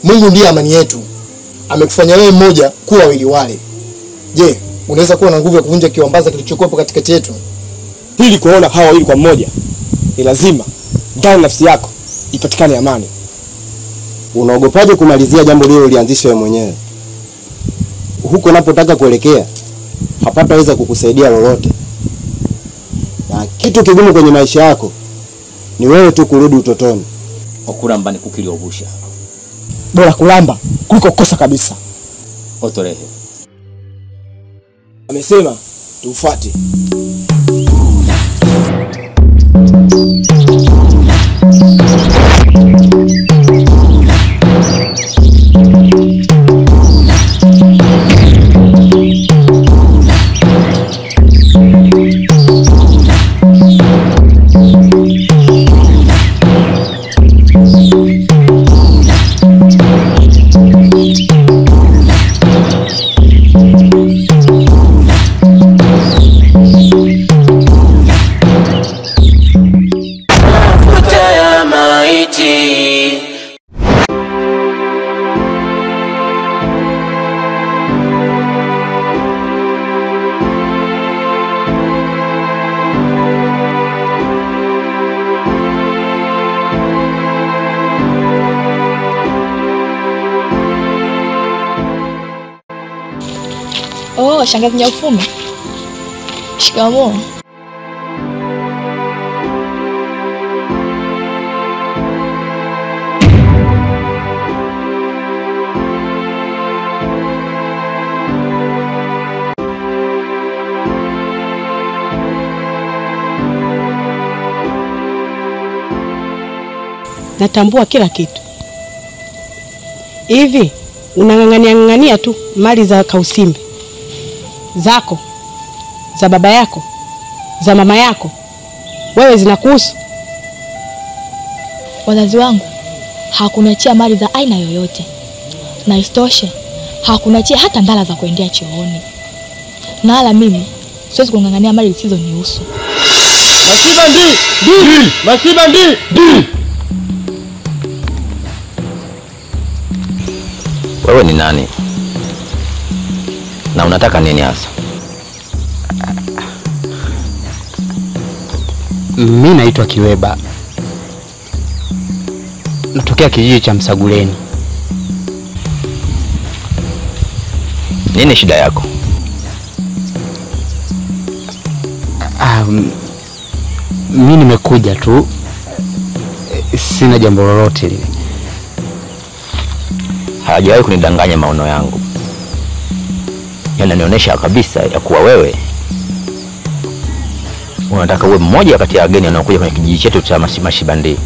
Mungu ndiye amani yetu. Amekufanya wewe mmoja kuwa wawili wale. Je, unaweza kuwa na nguvu ya kuvunja kiwambaza kilichokuwepo katikati yetu? Ili kuona hawa wawili kwa mmoja, ni lazima ndani nafsi yako ipatikane amani. Unaogopaje kumalizia jambo lile ulianzisha wewe mwenyewe? Huko unapotaka kuelekea hapataweza kukusaidia lolote. Na kitu kigumu kwenye maisha yako ni wewe tu kurudi utotoni. Okulamba ni kukiliobusha. Bora kulamba kuliko kosa kabisa. Otorehe. Amesema tufuate. Oh, shangazi Nyaufumi. Shikamoo. Natambua kila kitu. Hivi unang'ang'ania tu mali za Kausimbi zako, za baba yako, za mama yako, wewe zinakuhusu? Wazazi wangu hakunachia mali za aina yoyote, na istoshe hakunachia hata ndala za kuendea chooni. Na hala mimi siwezi kung'ang'ania mali zisizo nihusu. Masiba ndi! Masiba ndi! Wewe ni nani? Na unataka nini hasa? Mimi naitwa Kiweba. Natokea kijiji cha Msaguleni. Nini shida yako? Mimi nimekuja tu, sina jambo lolote lile. Hajawahi kunidanganya maono yangu. Yananionyesha kabisa ya kuwa wewe unataka uwe mmoja kati ya wageni wanaokuja kwenye kijiji chetu cha Mashibandi.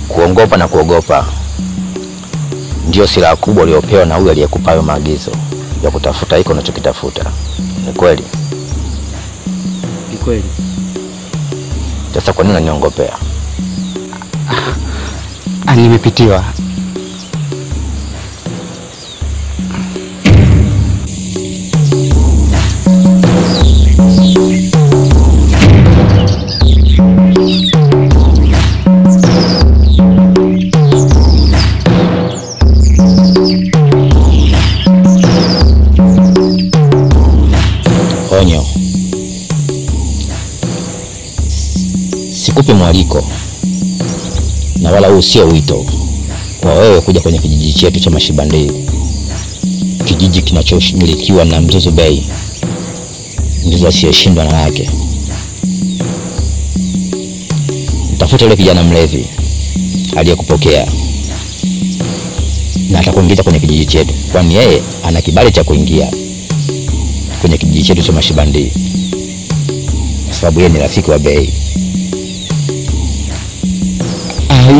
Kuongopa na kuogopa ndio silaha kubwa uliyopewa na huyu aliyekupa hayo maagizo ya kutafuta hiko unachokitafuta. Ni kweli? Ni kweli. Sasa kwa nini unaniongopea? Nimepitiwa. Onyo. Sikupi mwaliko na wala huu sio wito kwa wewe kuja kwenye kijiji chetu cha Mashibandi, kijiji kinachoshughulikiwa na Mzuzu Bey, Mzuzu asiyeshindwa na yake. Tafuta yule kijana mlevi aliyekupokea na atakuingiza kwenye kijiji chetu, kwani yeye ana kibali cha kuingia kwenye kijiji chetu cha Mashibandi kwa sababu yeye ni rafiki wa Bey.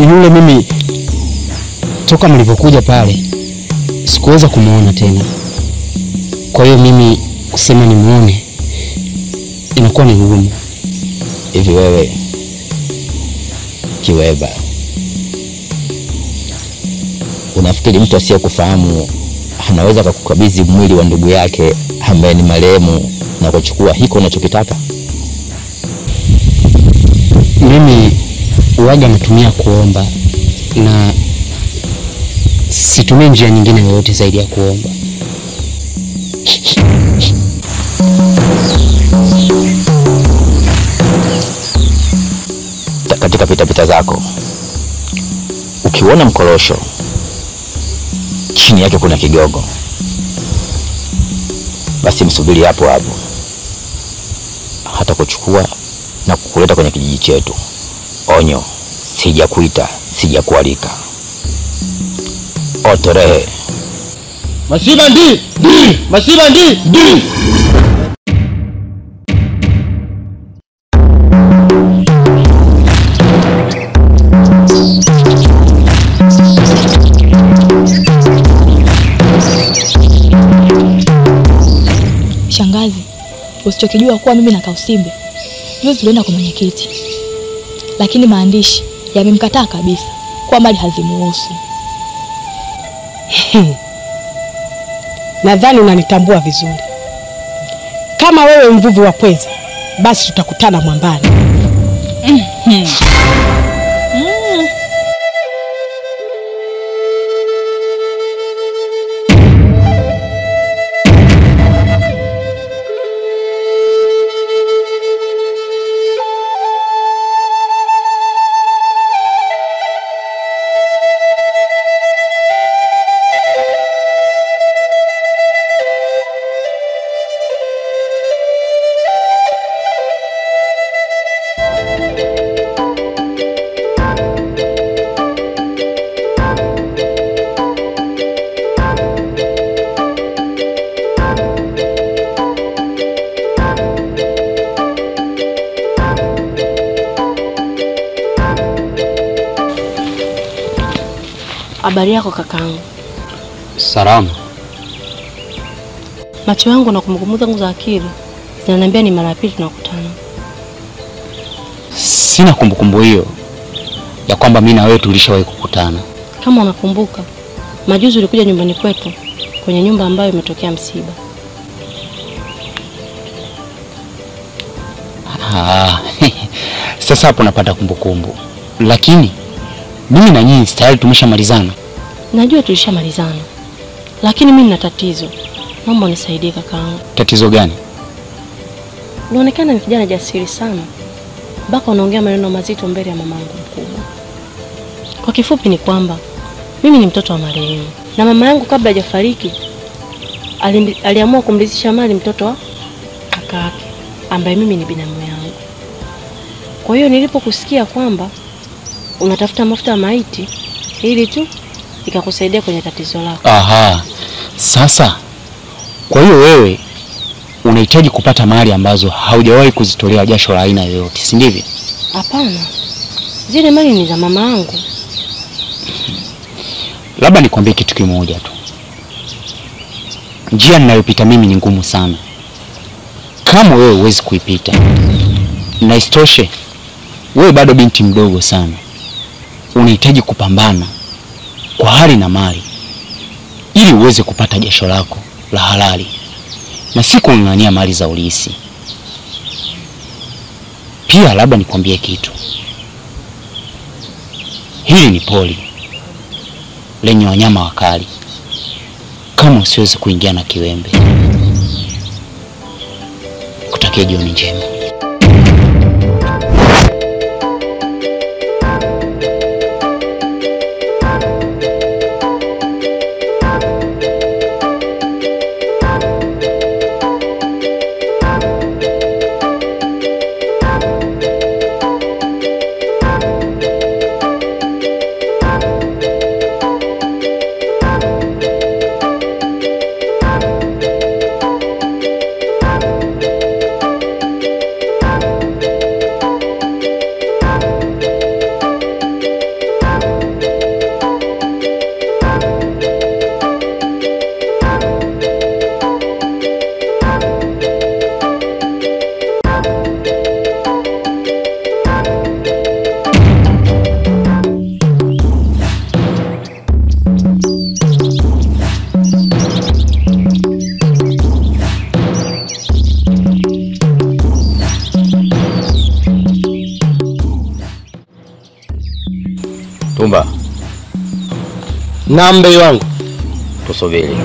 Yule mimi toka mlivyokuja pale sikuweza kumuona tena. Kwa hiyo mimi kusema nimuone inakuwa ni ngumu. Hivi wewe Kiweba, unafikiri mtu asiyekufahamu anaweza kukukabidhi mwili wa ndugu yake ambaye ni marehemu na kuchukua hiko unachokitaka? Mimi uwaga natumia kuomba, na situmii njia nyingine yoyote zaidi ya kuomba. Katika pitapita zako ukiona mkorosho chini yake kuna kigogo, basi msubiri hapo hapo, hata kuchukua na kukuleta kwenye kijiji chetu. Onyo, sijakuita, sijakualika. Otorehe. Mashiba ndi! Mashiba ndi! Shangazi, usichokijua kuwa mimi na Kausimbe juzi tulienda kwa mwenyekiti, lakini maandishi yamemkataa kabisa kwa mali hazimuhusu. Nadhani unanitambua vizuri. Kama wewe mvuvi wa pweza, basi tutakutana mwambani. Habari yako kakangu? Salama. Macho yangu na kumbukumbu zangu za akili zinaniambia ni mara ya pili tunakutana. Sina kumbukumbu hiyo ya kwamba mimi na wewe tulishawahi kukutana. Kama unakumbuka, majuzi ulikuja nyumbani kwetu kwenye nyumba ambayo imetokea msiba. Sasa hapo napata kumbukumbu. Lakini mimi na nyinyi tayari tumeshamalizana. Najua tulishamalizana. Lakini mimi nina tatizo. Naomba unisaidie kakaangu. Tatizo gani? Unaonekana ni kijana jasiri sana. Baka unaongea maneno mazito mbele ya mamangu mkubwa. Kwa kifupi ni kwamba mimi ni mtoto wa marehemu. Na mama yangu kabla hajafariki aliamua kumrithisha mali mtoto wa kaka yake ambaye mimi ni binamu yangu. Kwa hiyo nilipokusikia kwamba unatafuta mafuta ya maiti ili tu ikakusaidia kwenye tatizo lako. Aha. Sasa kwa hiyo wewe unahitaji kupata mali ambazo haujawahi kuzitolea jasho la aina yoyote, si ndivyo? Hapana. Zile mali ni za mama yangu. Labda nikwambie kitu kimoja tu. Njia ninayopita mimi ni ngumu sana. Kama wewe huwezi kuipita. Na isitoshe wewe bado binti mdogo sana. Unahitaji kupambana kwa hali na mali ili uweze kupata jasho lako la halali na si kung'ang'ania mali za ulisi. Pia labda nikwambie kitu. Hili ni poli lenye wanyama wakali. Kama usiwezi kuingia na kiwembe. Kutakia jioni njema. Tumba, Nambe wangu. tusubiri.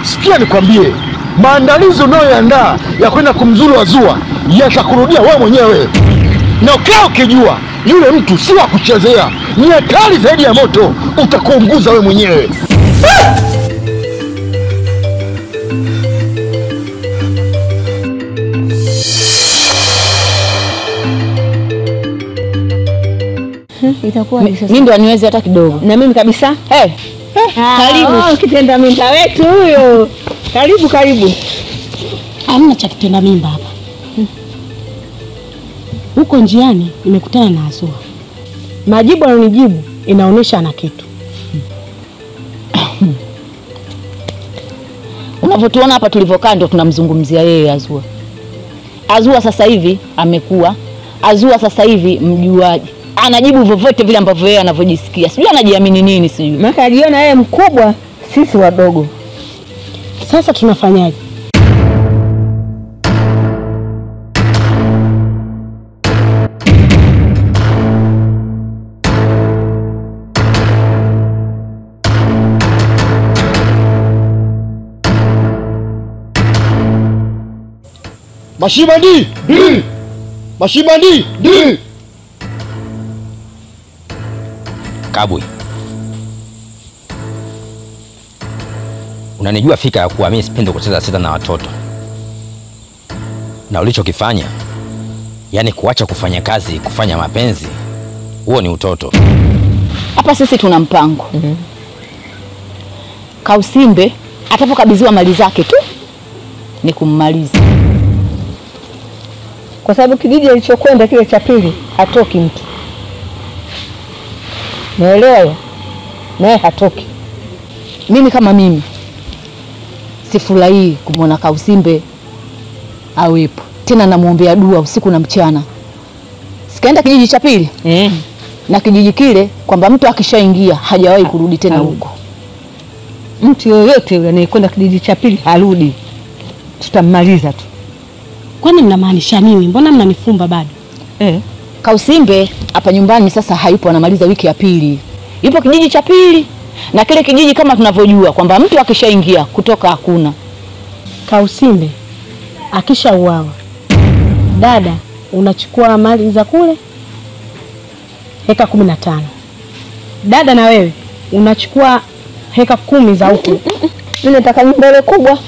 Sikia nikwambie, maandalizi unayoandaa ya kwenda kumzuru Azua yatakurudia wewe mwenyewe. Na ukiwa ukijua yule mtu si wa kuchezea, ni hatari zaidi ya moto, utakuunguza wewe mwenyewe. Itakuwa Mimi ndo aniwezi hata kidogo. na mimi kabisa. Karibu. Kitenda mimba wetu huyo. Karibu. Hamna cha kitenda mimba hapa. Huko njiani nimekutana na Azua. Majibu alonijibu inaonyesha ana kitu. Unavyotuona hapa tulivyokaa ndio tunamzungumzia yeye Azua. Azua sasa hivi amekuwa. Azua sasa hivi mjuaji. Anajibu vyovyote vile ambavyo yeye anavyojisikia. Sijui anajiamini nini sijui. Maka ajiona yeye mkubwa, sisi wadogo. Sasa tunafanyaje? Mashibandi! Mashibandi! Kabwi, unanijua fika ya kuwa mimi sipendi kucheza na watoto. Na ulichokifanya, yani kuacha kufanya kazi, kufanya mapenzi, huo ni utoto. Hapa sisi tuna mpango. Kausimbe atapokabidhiwa mali zake tu ni kummaliza. Kwa sababu kijiji alichokwenda kile cha pili hatoki mtu. Naelewa. Naye hatoki. Mimi kama mimi sifurahii kumwona Kausimbe awepo. Tena namuombea dua usiku na mchana. Sikaenda kijiji cha pili? Na kijiji kile kwamba mtu akishaingia hajawahi kurudi tena huko. Mtu yoyote yule anayekwenda kijiji cha pili harudi. Tutammaliza tu. Kwani mnamaanisha nini? Mbona mnanifumba bado? Kausimbe hapa nyumbani sasa hayupo, anamaliza wiki ya pili. Yupo kijiji cha pili. Na kile kijiji kama tunavyojua kwamba mtu akishaingia kutoka hakuna. Kausimbe akishauawa, dada unachukua mali za kule heka 15. Dada na wewe unachukua heka 10 za huku. Mimi nataka nyumba ile kubwa.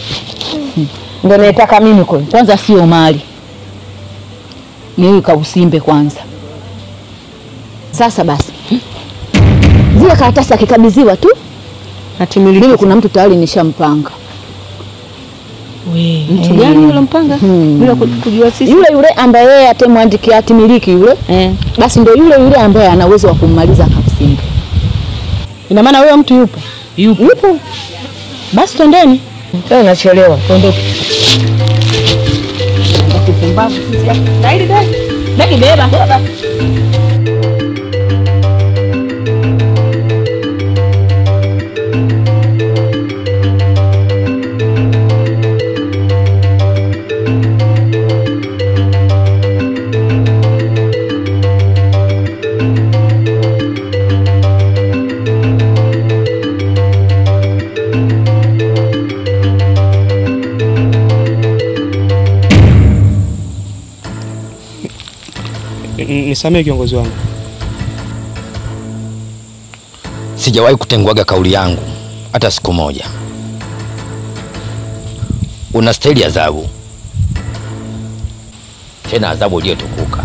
Ndio nataka mimi kwanza sio mali. Ni huyu Kausimbe kwanza. Sasa basi. Zile karatasi akikabidhiwa tu hatimiliki. Mimi kuna mtu tayari nishampanga. Mtu gani yule mpanga? Bila kujua sisi. Yule ambaye yeye atemwandikia hatimiliki yule. Basi ndio yule ambaye ana uwezo wa kummaliza Kausimbe. Ina maana huyo mtu yupo? Yupo. Basi twendeni. Sasa nachelewa. Tuondoke. Kipumbavu sisi hapa. Daidi dai. Beki beba. Nisamehe kiongozi wangu. Sijawahi kutenguaga kauli yangu hata siku moja. Unastahili adhabu. Tena adhabu iliyotukuka.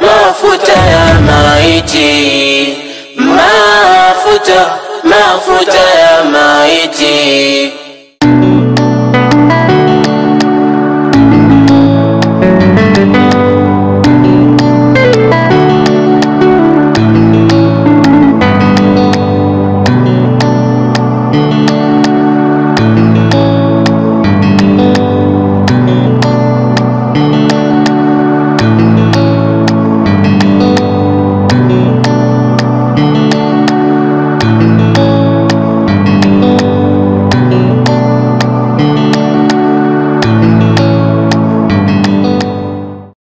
Mafuta ya maiti mafuta ya maiti.